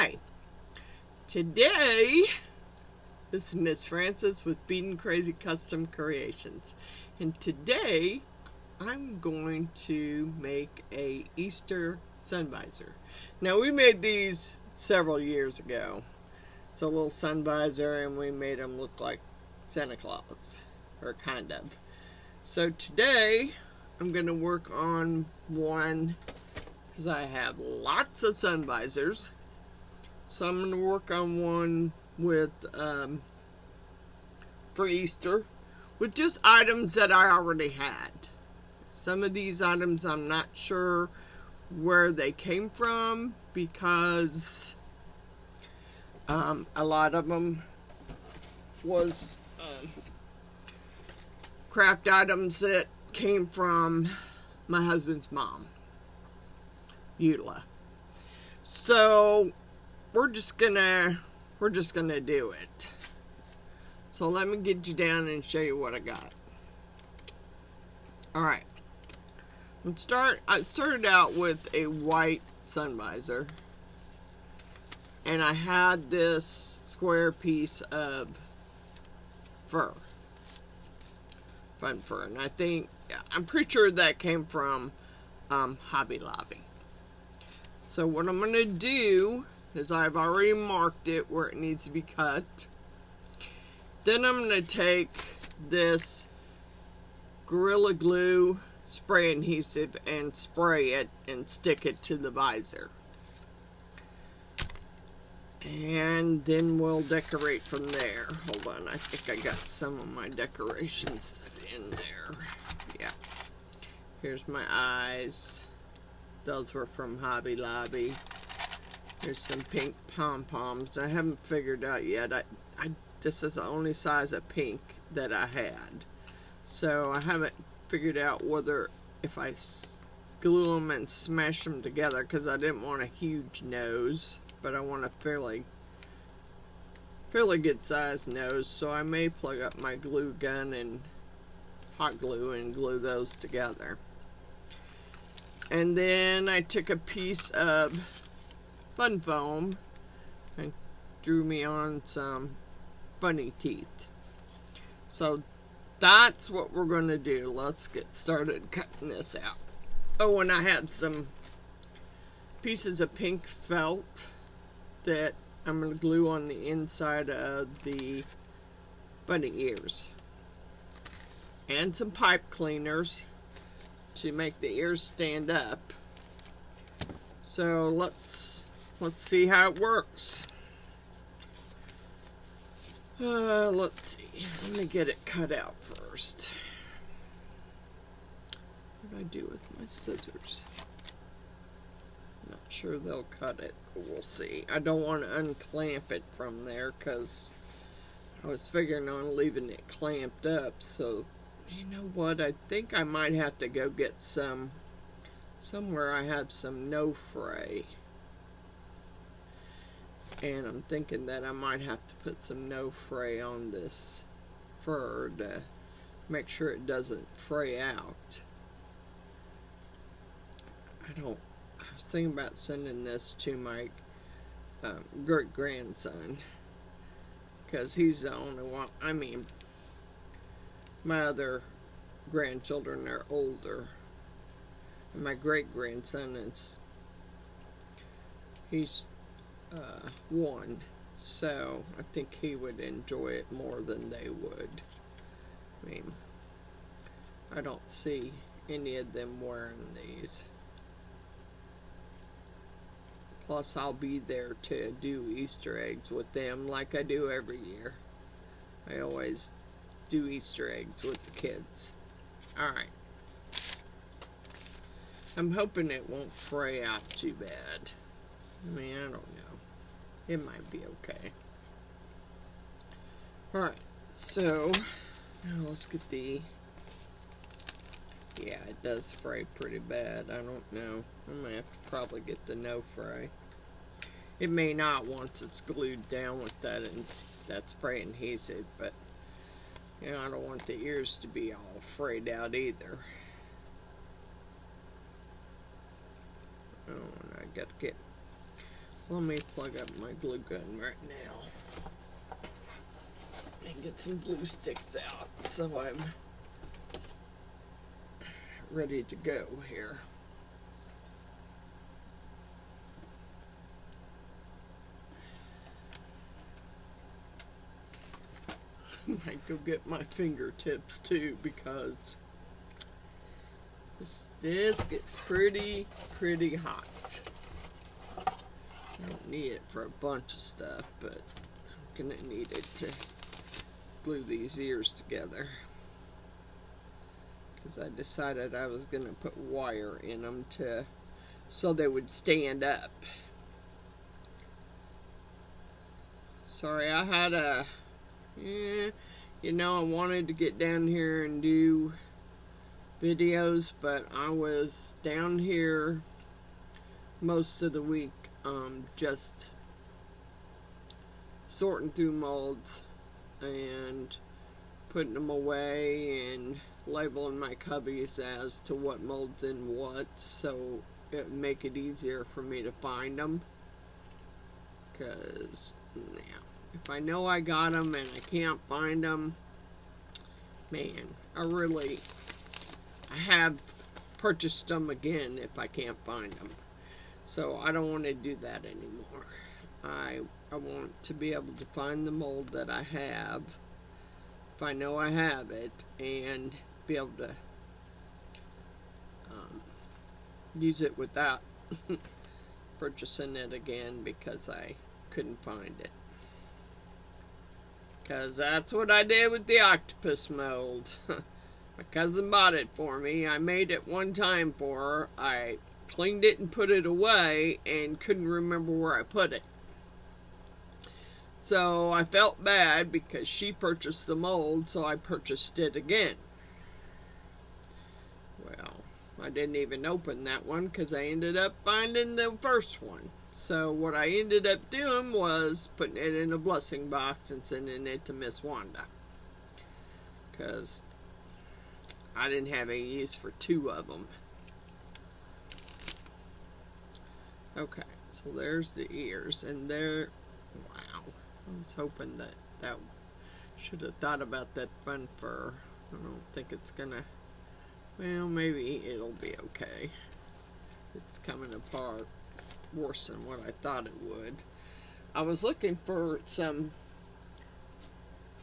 Hi, today this is Miss Francis with Beaten Crazy Custom Creations, and today I'm going to make a Easter sun visor. Now, we made these several years ago. It's a little sun visor and we made them look like Santa Claus, or kind of. So today I'm going to work on one because I have lots of sun visors. So I'm going to work on one with for Easter with just items that I already had. Some of these items I'm not sure where they came from because a lot of them was craft items that came from my husband's mom, Eula. So we're just gonna do it. So let me get you down and show you what I got. All right. I started out with a white sun visor, and I had this square piece of fur, fun fur, and I'm pretty sure that came from Hobby Lobby. So what I'm gonna do is I've already marked it where it needs to be cut. Then I'm gonna take this Gorilla Glue spray adhesive and spray it and stick it to the visor. And then we'll decorate from there. Hold on, I think I got some of my decorations in there. Yeah. Here's my eyes. Those were from Hobby Lobby. Here's some pink pom-poms. I haven't figured out yet. This is the only size of pink that I had. So I haven't figured out whether if I glue them and smash them together, because I didn't want a huge nose, but I want a fairly good sized nose. So I may plug up my glue gun and hot glue and glue those together. And then I took a piece of fun foam and drew me on some bunny teeth. So that's what we're going to do. Let's get started cutting this out. Oh, and I have some pieces of pink felt that I'm going to glue on the inside of the bunny ears. And some pipe cleaners to make the ears stand up. So let's see how it works. Let's see. Let me get it cut out first. What do I do with my scissors? Not sure they'll cut it, but we'll see. I don't want to unclamp it from there because I was figuring on leaving it clamped up. So, you know what? I think I might have to go get somewhere I have some no fray. And I'm thinking that I might have to put some no fray on this fur to make sure it doesn't fray out. I was thinking about sending this to my great-grandson, because he's the only one. I mean, my other grandchildren are older, and my great-grandson he's 1, so I think he would enjoy it more than they would. I mean, I don't see any of them wearing these. Plus, I'll be there to do Easter eggs with them like I do every year. I always do Easter eggs with the kids. Alright. I'm hoping it won't fray out too bad. I mean, I don't know. It might be okay. Alright, so now let's get the... Yeah, it does fray pretty bad. I don't know. I might have to probably get the no fray. It may not once it's glued down with that spray adhesive, but you know, I don't want the ears to be all frayed out either. Oh, and I got to get Let me plug up my glue gun right now and get some glue sticks out so I'm ready to go here. Might go get my fingertips too, because this gets pretty hot. I don't need it for a bunch of stuff, but I'm gonna need it to glue these ears together, because I decided I was gonna put wire in them so they would stand up. Sorry, I had a you know, I wanted to get down here and do videos, but I was down here most of the week just sorting through molds and putting them away and labeling my cubbies as to what molds in what, so it would make it easier for me to find them. Because if I know I got them and I can't find them, man, I have purchased them again if I can't find them. So I don't want to do that anymore. I want to be able to find the mold that I have, if I know I have it, and be able to use it without purchasing it again because I couldn't find it. Because that's what I did with the octopus mold. My cousin bought it for me. I made it one time for her. I cleaned it and put it away and couldn't remember where I put it. So I felt bad because she purchased the mold, so I purchased it again. Well, I didn't even open that one because I ended up finding the first one. So what I ended up doing was putting it in a blessing box and sending it to Miss Wanda, because I didn't have any use for two of them. Okay, so there's the ears, and there, wow, I was hoping that should have thought about that fun fur. I don't think it's gonna, well, maybe it'll be okay. It's coming apart worse than what I thought it would. I was looking for some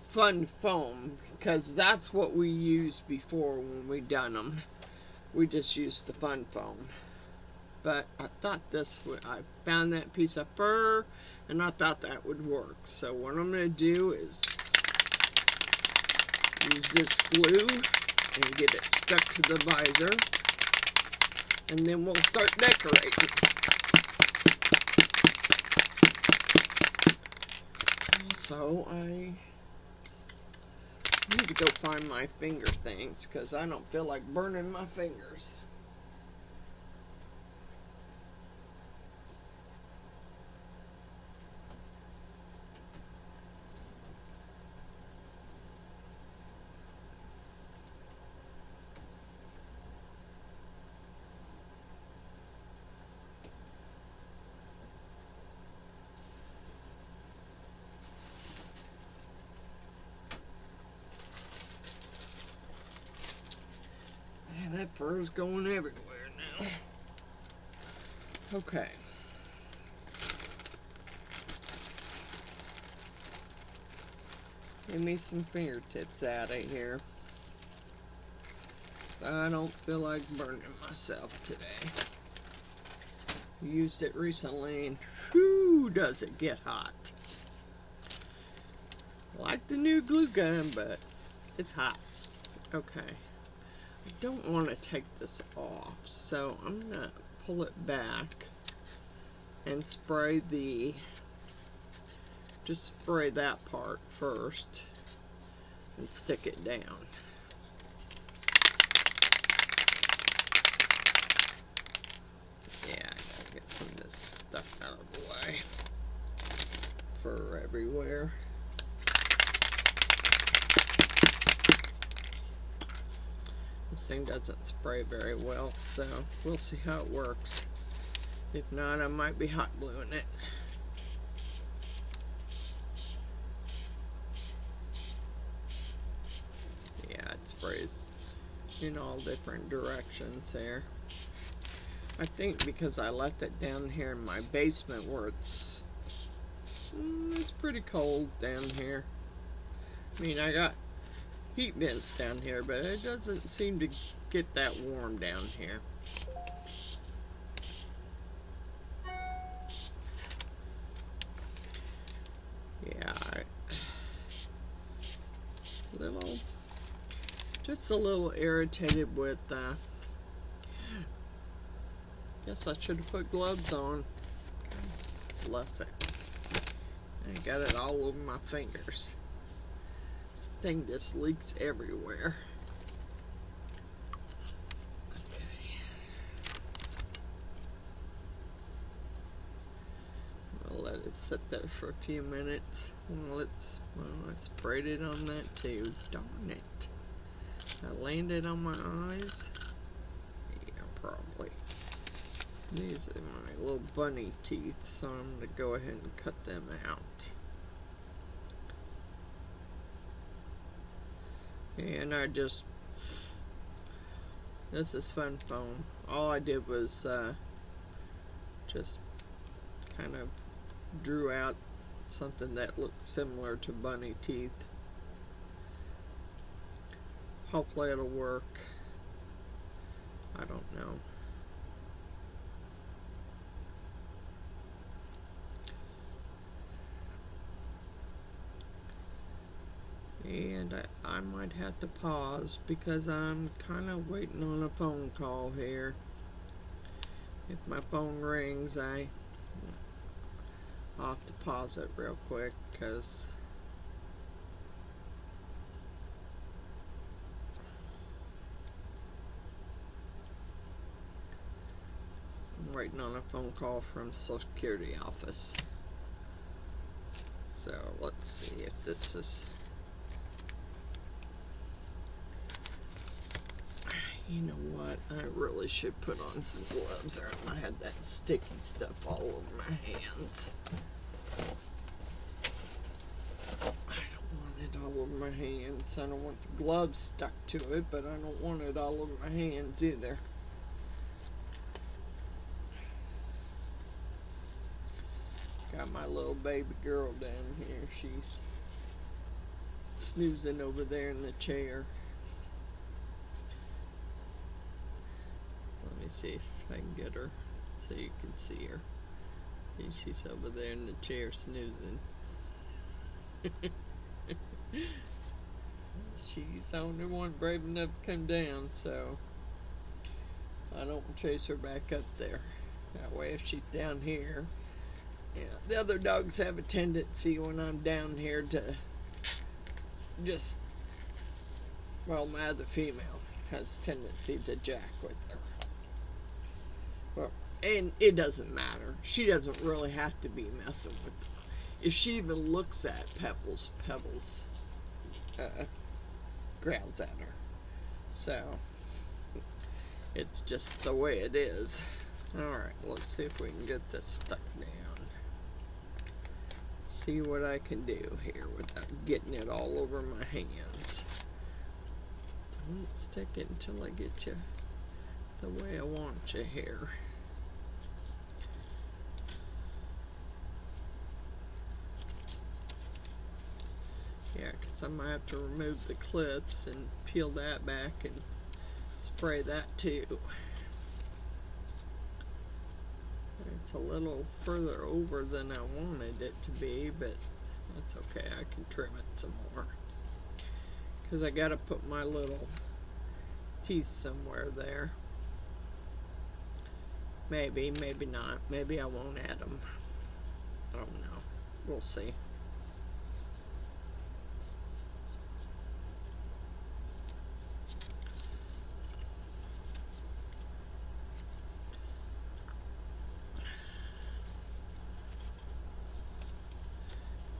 fun foam, because that's what we used before when we done them. We just used the fun foam. But I thought this would, I found that piece of fur and I thought that would work. So what I'm going to do is use this glue and get it stuck to the visor, and then we'll start decorating. Also, I need to go find my finger things because I don't feel like burning my fingers. That fur is going everywhere now. Okay. Give me some fingertips out of here. I don't feel like burning myself today. Used it recently and whew, does it get hot. Like the new glue gun, but it's hot. Okay. I don't want to take this off, so I'm going to pull it back and spray just spray that part first and stick it down. Yeah, I gotta get some of this stuff out of the way. Fur everywhere. This thing doesn't spray very well, so we'll see how it works. If not, I might be hot gluing it. Yeah, it sprays in all different directions there. I think because I left it down here in my basement where it's pretty cold down here. I mean, I got heat vents down here, but it doesn't seem to get that warm down here. Yeah, just a little irritated with, guess I should have put gloves on. Bless it. I got it all over my fingers. Thing just leaks everywhere. Okay. I'll let it sit there for a few minutes. Well, I sprayed it on that too. Darn it. I landed on my eyes. Yeah, probably. These are my little bunny teeth, so I'm going to go ahead and cut them out. And this is fun foam. All I did was just kind of drew out something that looked similar to bunny teeth. Hopefully it'll work. I don't know. And I might have to pause because I'm kind of waiting on a phone call here. If my phone rings, I'll have to pause it real quick because I'm waiting on a phone call from Social Security office. So let's see if this is... You know what? I really should put on some gloves or I had that sticky stuff all over my hands. I don't want it all over my hands. I don't want the gloves stuck to it, but I don't want it all over my hands either. Got my little baby girl down here. She's snoozing over there in the chair. Let me see if I can get her so you can see her. She's over there in the chair snoozing. She's the only one brave enough to come down, so I don't chase her back up there. That way if she's down here, yeah, the other dogs have a tendency when I'm down here to just, well, my other female has a tendency to jack with her. Well, and it doesn't matter. She doesn't really have to be messing with them. If she even looks at Pebbles growls at her. So, it's just the way it is. Alright, let's see if we can get this stuck down. See what I can do here without getting it all over my hands. Don't stick it until I get you the way I want you here. Yeah, because I might have to remove the clips and peel that back and spray that too. It's a little further over than I wanted it to be, but that's okay. I can trim it some more. Because I got to put my little teeth somewhere there. Maybe, maybe not. Maybe I won't add them. I don't know. We'll see.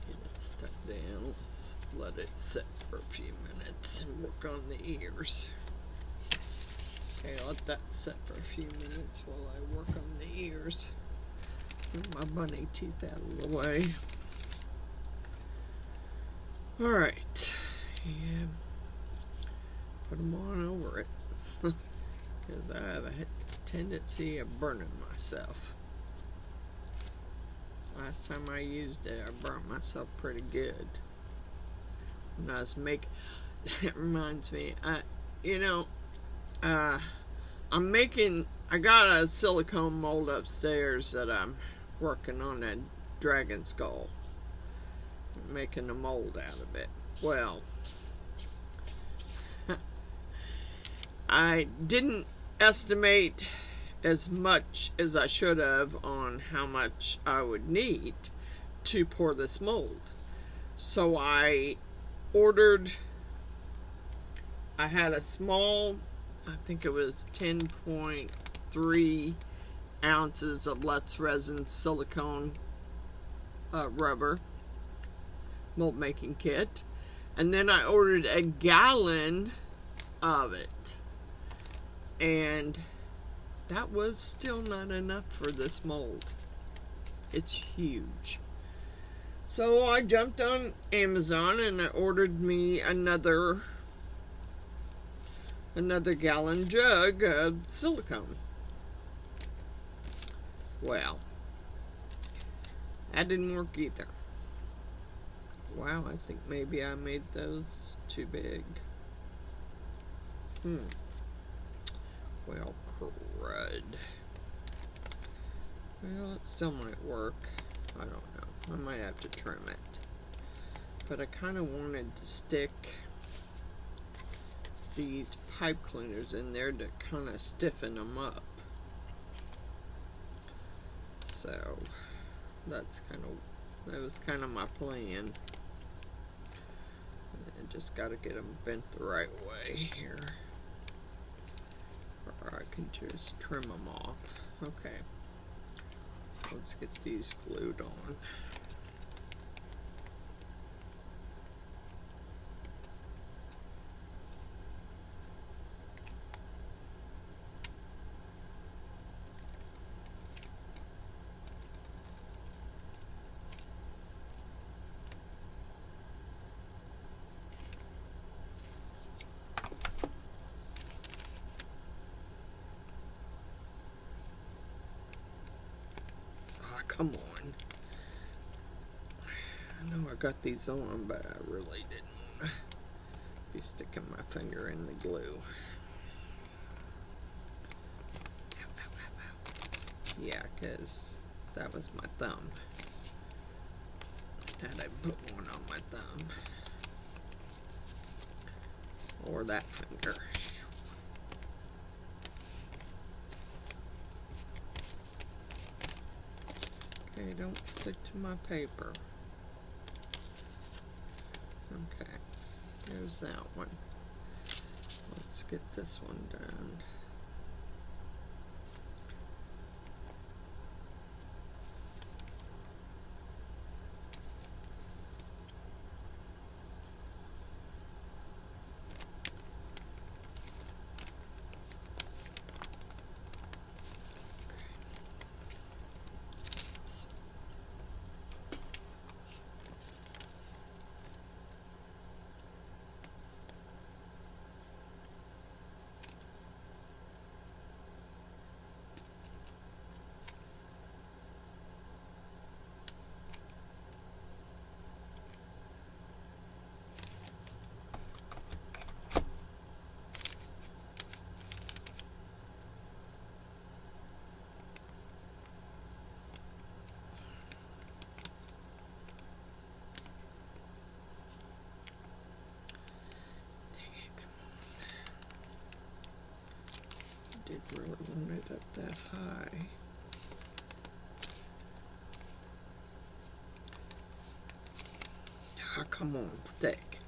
Get it stuck down. Let's let it sit for a few minutes and work on the ears. Okay, let that sit for a few minutes while I work on the ears. Get my bunny teeth out of the way. Alright. Yeah. Put them on over it. Because I have a tendency of burning myself. Last time I used it, I burnt myself pretty good. When I was making, that reminds me, I got a silicone mold upstairs that I'm working on a dragon skull. I'm making a mold out of it. Well, I didn't estimate as much as I should have on how much I would need to pour this mold. So I had a small, I think it was 10.3 ounces of Let's Resin silicone rubber mold making kit, and then I ordered a gallon of it, and that was still not enough for this mold. It's huge. So I jumped on Amazon and I ordered me another gallon jug of silicone. Well, that didn't work either. Wow, I think maybe I made those too big. Well, crud. Well, it still might work. I don't know. I might have to trim it. But I kind of wanted to stick these pipe cleaners in there to kind of stiffen them up. So that was kind of my plan. I just got to get them bent the right way here. Or I can just trim them off. Okay. Let's get these glued on. Come on. I know I got these on, but I really didn't be sticking my finger in the glue. Yeah, because that was my thumb. Had I put one on my thumb. Or that finger. Okay, don't stick to my paper. Okay, there's that one. Let's get this one done. Didn't really want it up that high. Oh, come on, stick.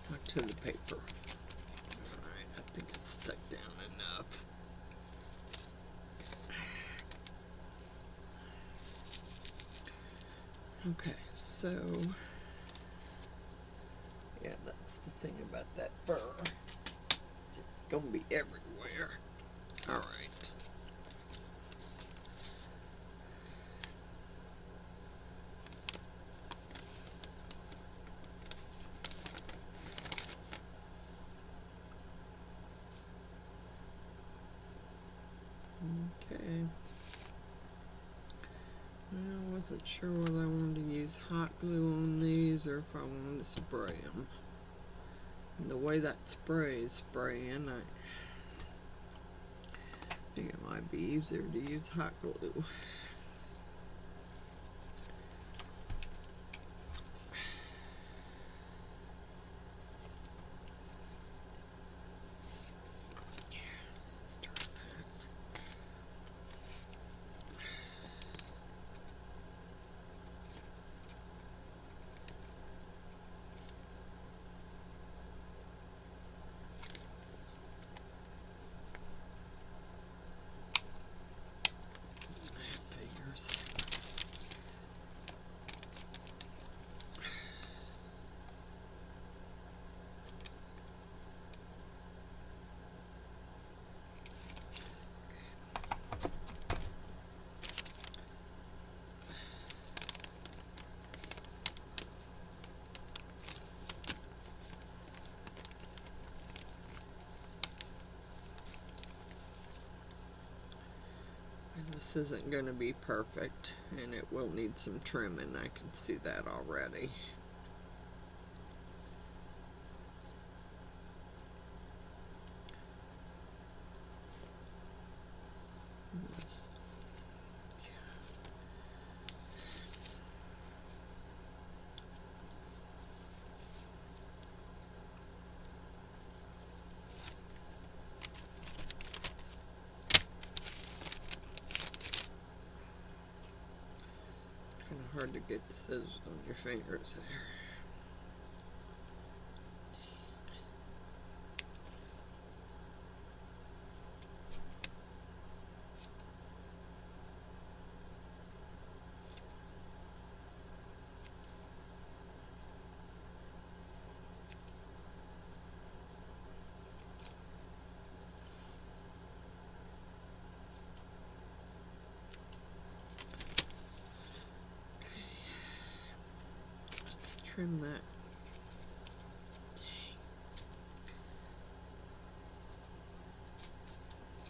Not to the paper. Alright, I think it's stuck down enough. Okay, so yeah, that's the thing about that burr. gonna be everywhere. All right. Okay. I wasn't sure whether I wanted to use hot glue on these or if I wanted to spray them. And the way that spray is spraying, I think it might be easier to use hot glue. This isn't going to be perfect, and it will need some trimming. I can see that already. Hard to get the scissors on your fingers there. Trim that.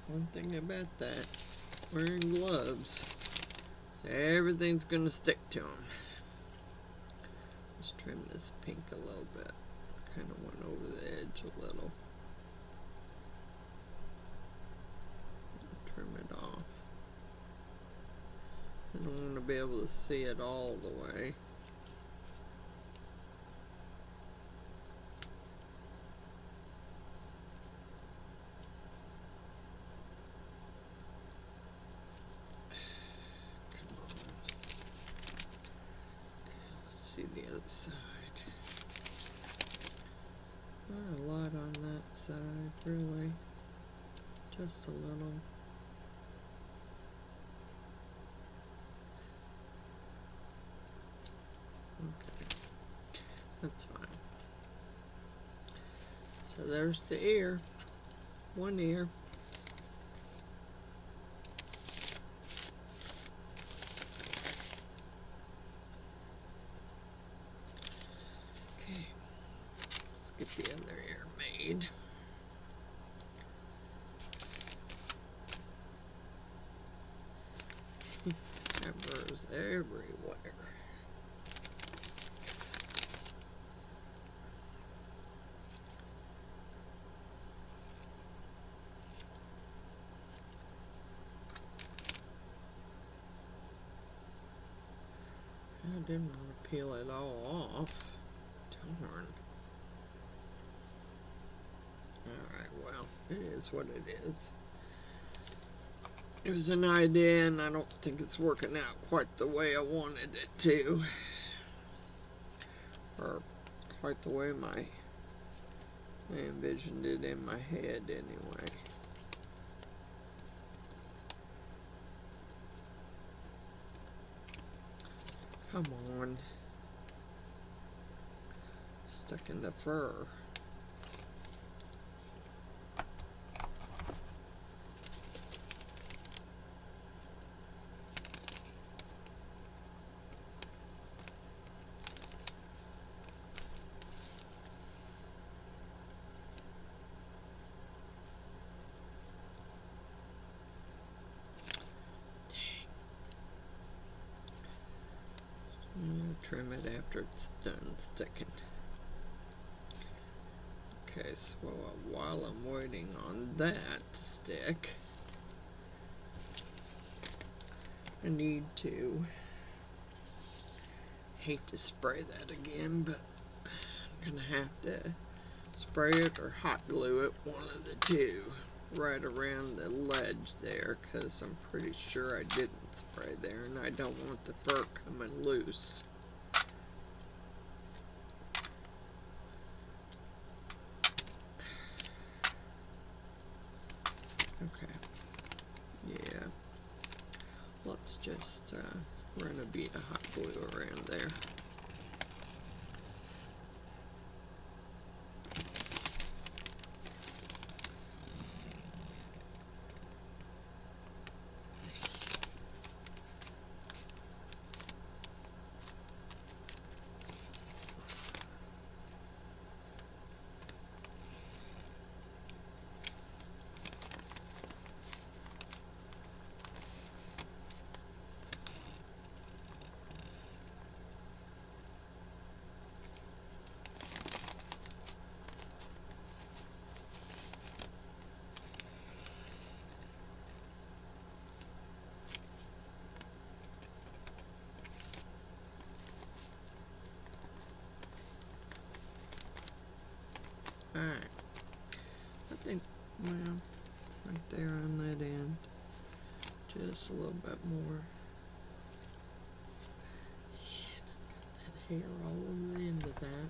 One thing about that, wearing gloves, so everything's gonna stick to them. Let's trim this pink a little bit. Kind of went over the edge a little. Trim it off. I don't want to be able to see it all the way. The other side. Not a lot on that side, really. Just a little. Okay, that's fine. So there's the ear. One ear. Get the other ear made. Embers everywhere. I didn't want to peel it all off. Darn. Alright, well, it is what it is. It was an idea, and I don't think it's working out quite the way I wanted it to. Or quite the way I envisioned it in my head, anyway. Come on. Stuck in the fur. after it's done sticking. Okay, so while I'm waiting on that to stick, I need to, hate to spray that again, but I'm gonna have to spray it or hot glue it, one of the two, right around the ledge there, because I'm pretty sure I didn't spray there, and I don't want the fur coming loose. Okay, yeah, let's just run a bead of hot glue around there. Alright, I think, well, right there on that end, just a little bit more. And I've got that hair all over the end of that.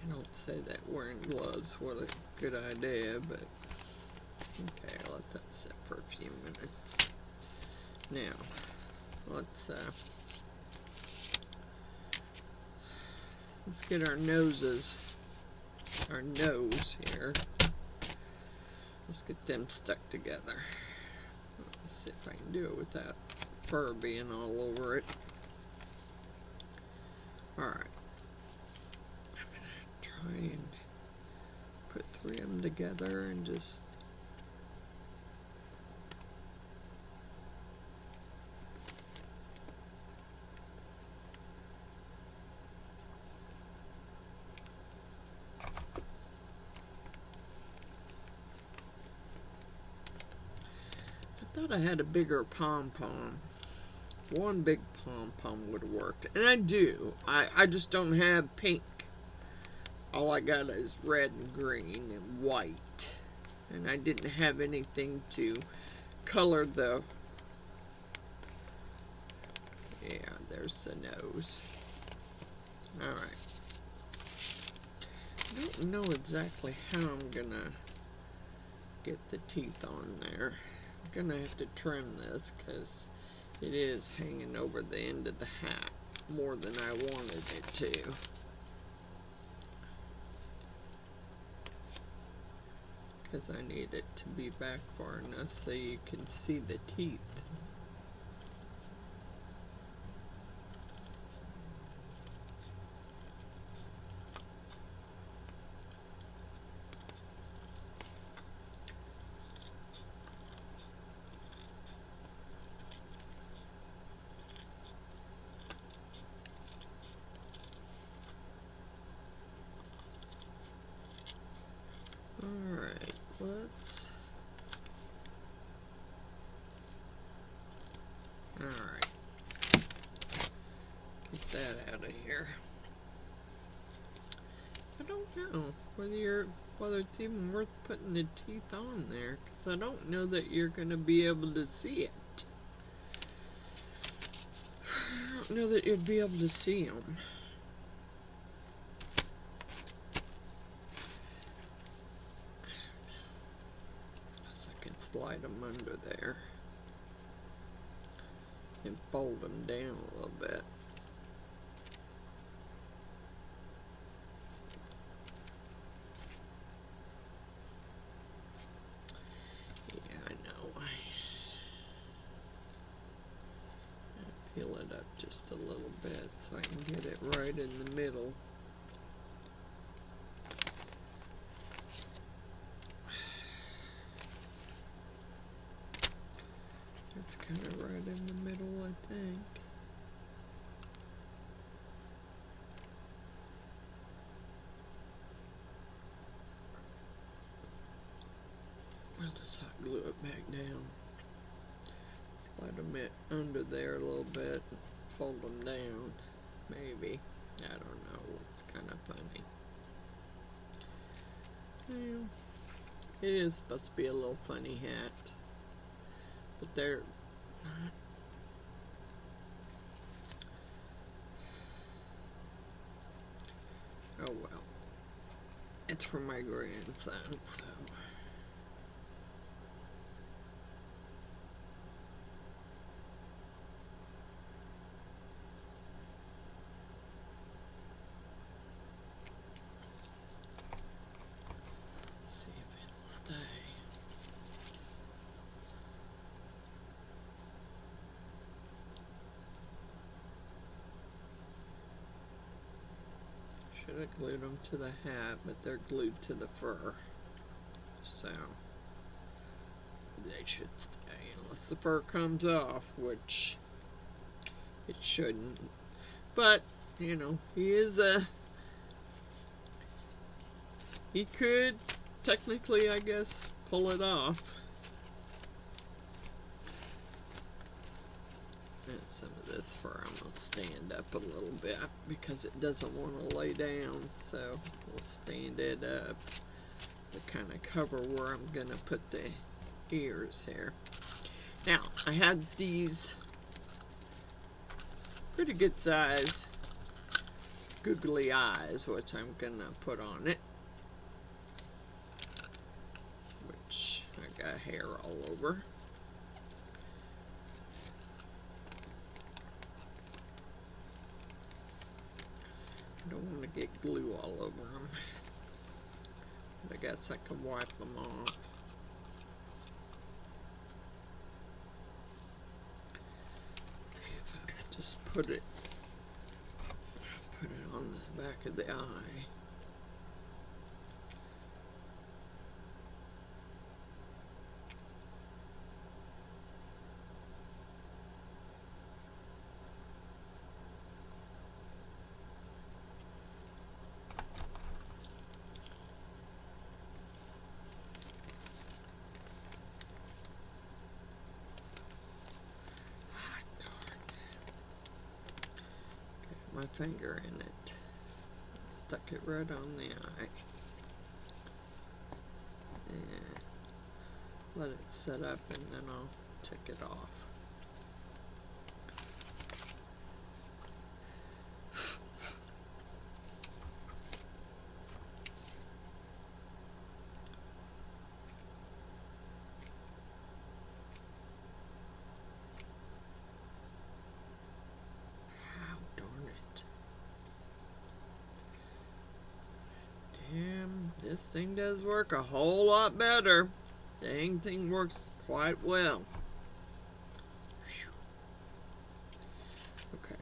I don't say that wearing gloves was a good idea, but okay, I'll let that sit for a few minutes. Now, let's get our nose here. Let's get them stuck together. Let's see if I can do it without fur being all over it. Alright. I'm gonna try and put 3 of them together and just I thought I had a bigger pom-pom. One big pom-pom would have worked. And I do. I just don't have pink. All I got is red and green and white. And I didn't have anything to color the... Yeah, there's the nose. Alright. I don't know exactly how I'm gonna get the teeth on there. I'm gonna have to trim this because it is hanging over the end of the hat more than I wanted it to. Because I need it to be back far enough so you can see the teeth. Alright, let's... Alright. Get that out of here. I don't know whether it's even worth putting the teeth on there, because I don't know that you're going to be able to see it. I don't know that you'll be able to see them. Slide them under there and fold them down a little bit. Yeah, I know. I peel it up just a little bit so I can get it right in the middle. It's kind of right Let's hot glue it back down. Slide them under there a little bit. Fold them down. Maybe. I don't know. It's kind of funny. Well, it is supposed to be a little funny hat. But they're not. Oh well. It's for my grandson, so. See if it'll stay. Should have glued them to the hat, but they're glued to the fur. So, they should stay unless the fur comes off, which it shouldn't. But, you know, he could technically, I guess, pull it off. And some of this fur I'm going to stand up a little bit because it doesn't want to lay down, so we'll stand it up to kind of cover where I'm going to put the ears here. Now, I had these pretty good size googly eyes, which I'm going to put on it, which I got hair all over. I don't want to get glue all over them. But I guess I can wipe them off. If I just put it on the back of the eye. My finger in it. Stuck it right on the eye. And let it set up and then I'll take it off. This thing does work a whole lot better. Dang thing works quite well. Okay.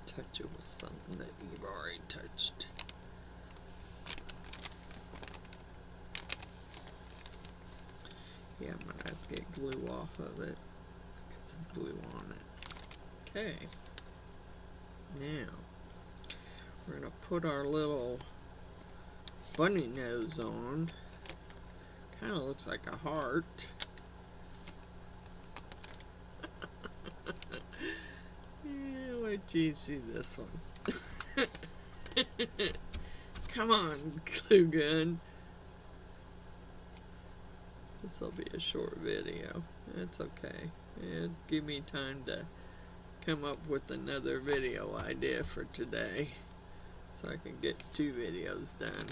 Touch it with something that you've already touched. Yeah, I might have to get glue off of it. Get some glue on it. Okay. Now, we're going to put our little bunny nose on. Kind of looks like a heart. Yeah, wait till you see this one. Come on, glue gun. This will be a short video. That's okay. It'll give me time to come up with another video idea for today so I can get 2 videos done.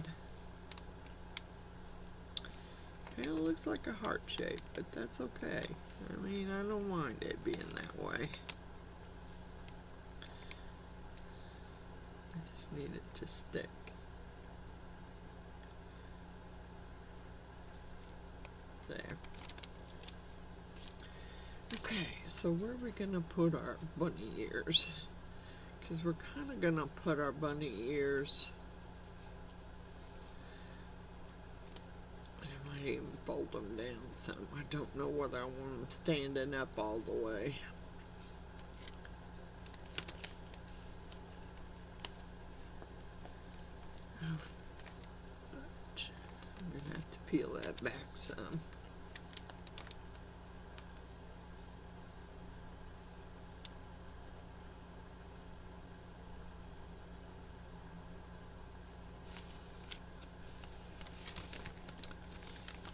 Okay, it looks like a heart shape, but that's okay. I mean, I don't mind it being that way. I just need it to stick. There. Okay, so where are we gonna put our bunny ears? Because we're kind of gonna put our bunny ears. I might even fold them down some. I don't know whether I want them standing up all the way.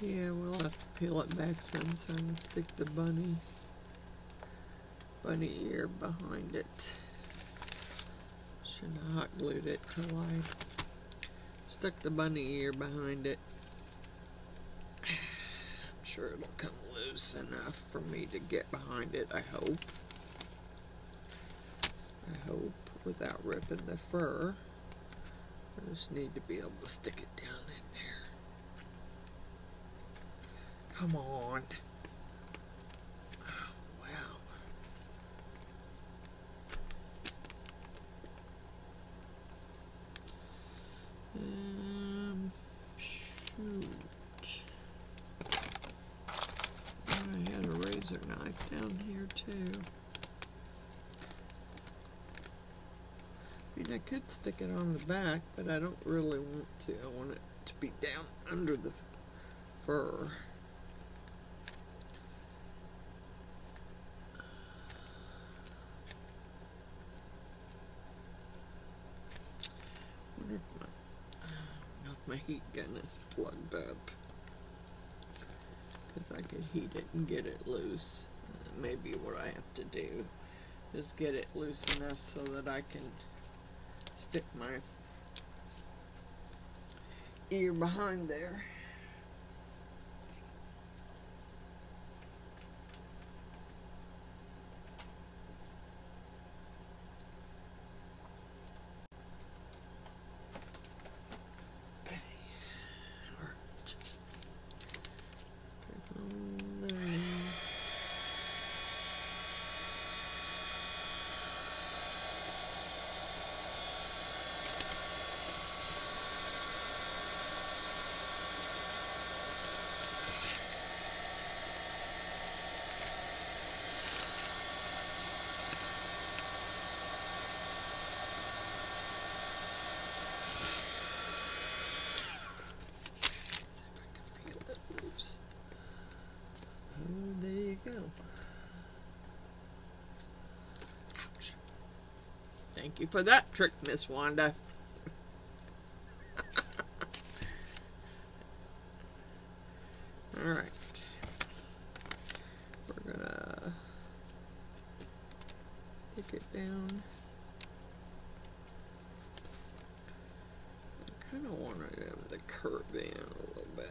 Yeah, we'll have to peel it back some so I can stick the bunny ear behind it. Shouldn't have hot glued it till I stuck the bunny ear behind it. I'm sure it'll come loose enough for me to get behind it, I hope. Without ripping the fur. I just need to be able to stick it down in there. Come on. Oh, wow. Shoot. I had a razor knife down here too. I mean, I could stick it on the back, but I don't really want to. I want it to be down under the fur. I wonder if my heat gun is plugged up, because I could heat it and get it loose. Maybe what I have to do is get it loose enough so that I can stick my ear behind there. Okay. Alright. Put on there. Ouch. Thank you for that trick, Miss Wanda. Alright. We're gonna stick it down. I kind of wanted him to curve in a little bit.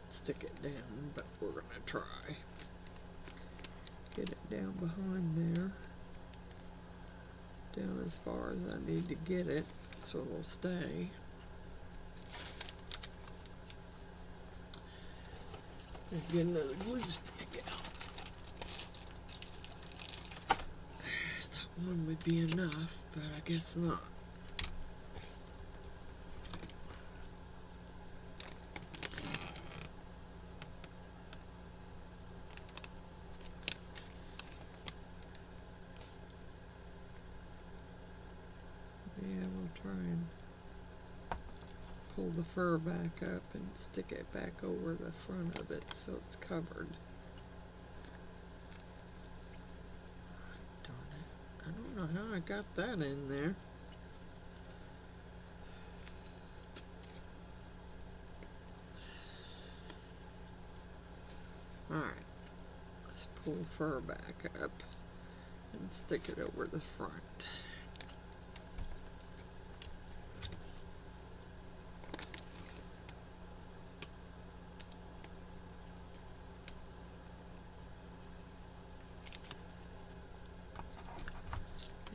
Stick it down, but we're gonna try. Get it down behind there. Down as far as I need to get it, so it'll stay. And get another glue stick out. That one would be enough, but I guess not. Try and pull the fur back up and stick it back over the front of it so it's covered. Darn it. I don't know how I got that in there. Alright. Let's pull the fur back up and stick it over the front.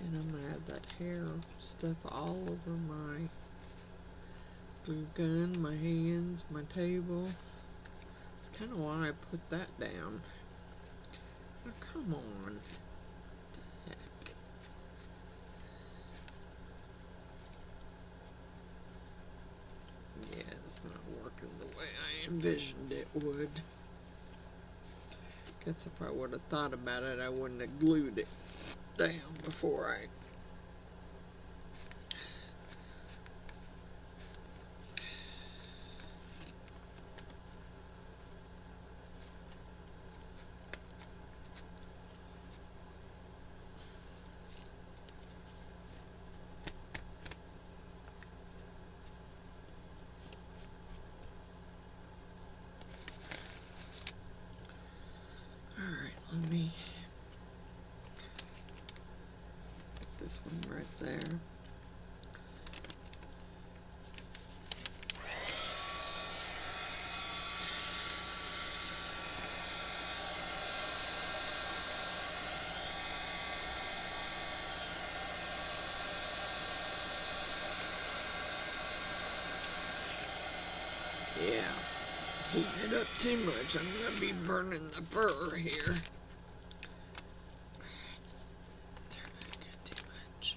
And I'm going to have that hair stuff all over my glue gun, my hands, my table. That's kind of why I put that down. Oh, come on. What the heck? Yeah, it's not working the way I envisioned it would. Guess if I would have thought about it, I wouldn't have glued it down before I this one right there. Yeah, heating it up too much. I'm going to be burning the fur here. They're not good too much.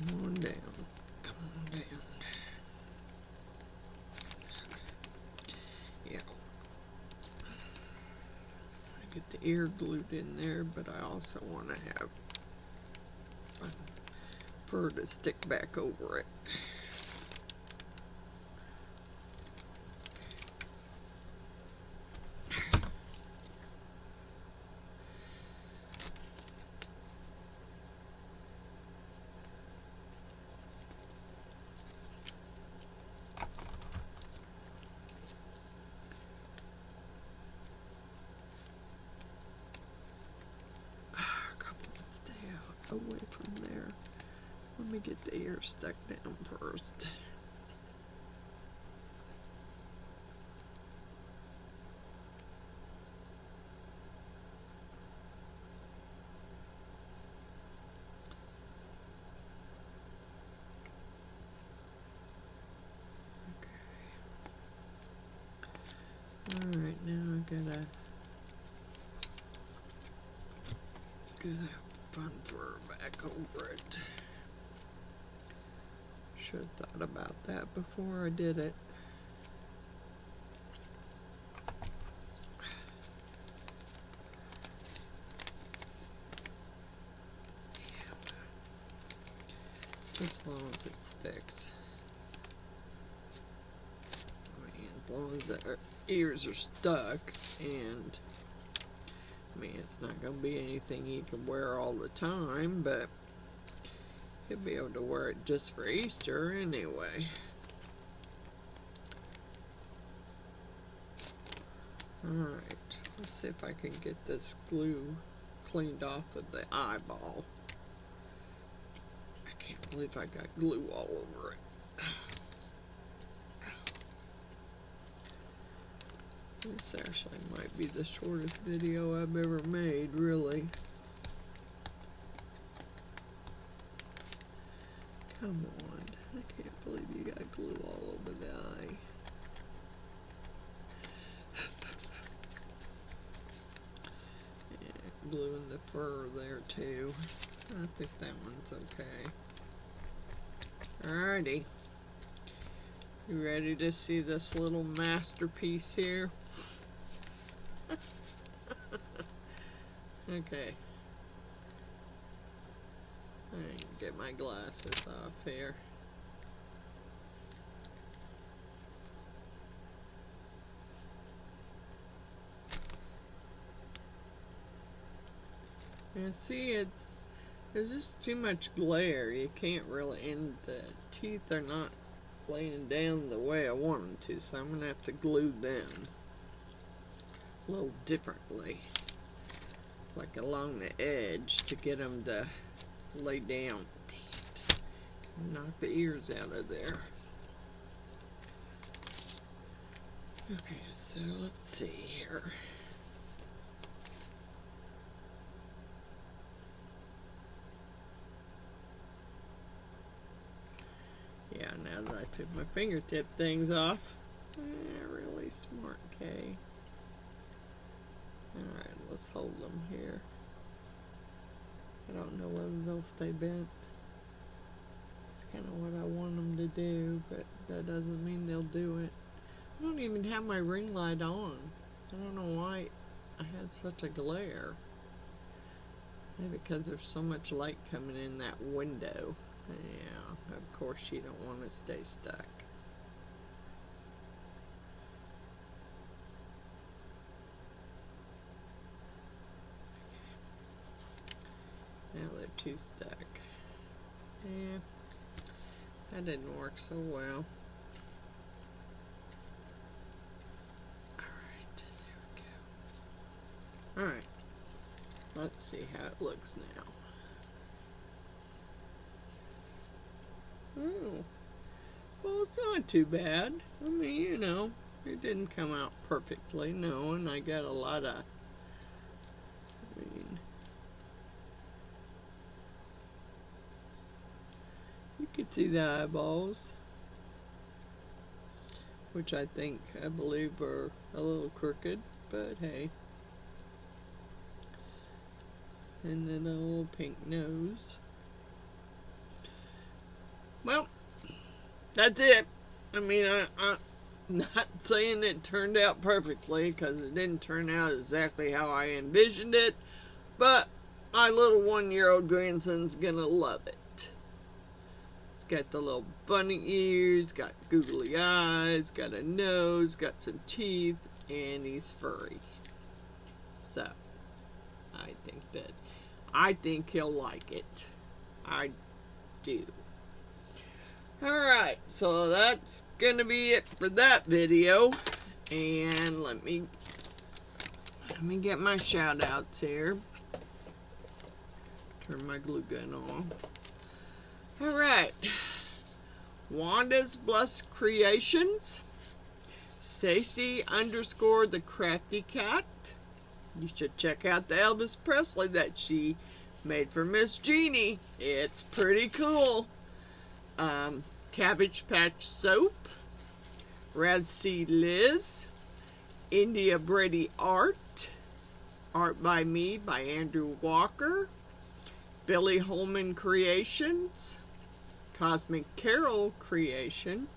Come on down. Come on down. Yeah. I get the ear glued in there, but I also want to have fur to stick back over it. Come on, stay out, away from there. Let me get the ear stuck down first. Alright, now I gotta do that fun fur back over it. Should have thought about that before I did it. Just as long as it sticks. I mean, as long as the ears are stuck, and I mean, it's not going to be anything you can wear all the time, but you'll be able to wear it just for Easter anyway. Alright, let's see if I can get this glue cleaned off of the eyeball. I can't believe I got glue all over it. This actually might be the shortest video I've ever made, really. Come on, I can't believe you got glue all over the eye. Yeah, glue in the fur there too. I think that one's okay. Alrighty. You ready to see this little masterpiece here? Okay. I can get my glasses off here. And see, there's just too much glare. You can't really, and the teeth are not laying down the way I want them to, so I'm gonna have to glue them a little differently, like along the edge, to get them to lay down. Dang it. Knock the ears out of there. Okay, so let's see here. Yeah, now that I took my fingertip things off. Really smart, Kay. Alright, let's hold them here. I don't know whether they'll stay bent. It's kind of what I want them to do, but that doesn't mean they'll do it. I don't even have my ring light on. I don't know why I have such a glare. Maybe because there's so much light coming in that window. Yeah, of course you don't want to stay stuck. Now they're too stuck. Yeah, that didn't work so well. Alright, there we go. Alright. Let's see how it looks now. Oh. Well, it's not too bad. I mean, you know, it didn't come out perfectly, no, and I got a lot of, you could see the eyeballs, which I believe are a little crooked, but hey. And then a little pink nose. Well, that's it. I mean, I'm not saying it turned out perfectly, because it didn't turn out exactly how I envisioned it, but my little 1-year-old grandson's gonna love it. It's got the little bunny ears, got googly eyes, got a nose, got some teeth, and he's furry. So, I think he'll like it. I do. Alright, so that's gonna be it for that video. And let me get my shout outs here. Turn my glue gun on. Alright. Wanda's Blessed Creations. Stacy _ the Crafty Cat. You should check out the Elvis Presley that she made for Miss Jeannie. It's pretty cool. Cabbage Patch Soap. Razzie Liz. India Brady Art. Art by Me by Andrew Walker. Billy Holman Creations. Cosmic Carol Creation.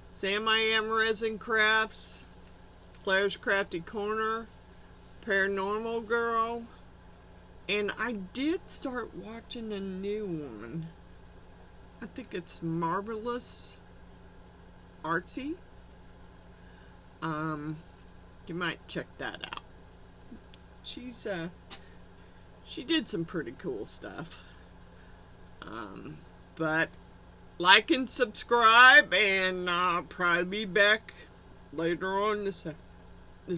Sam I Am Resin Crafts. Claire's Crafty Corner. Paranormal Girl. And I did start watching a new one. I think it's Marvelous Artsy. You might check that out. She did some pretty cool stuff. But like and subscribe, and I'll probably be back later on this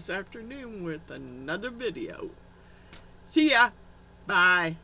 afternoon with another video. See ya. Bye.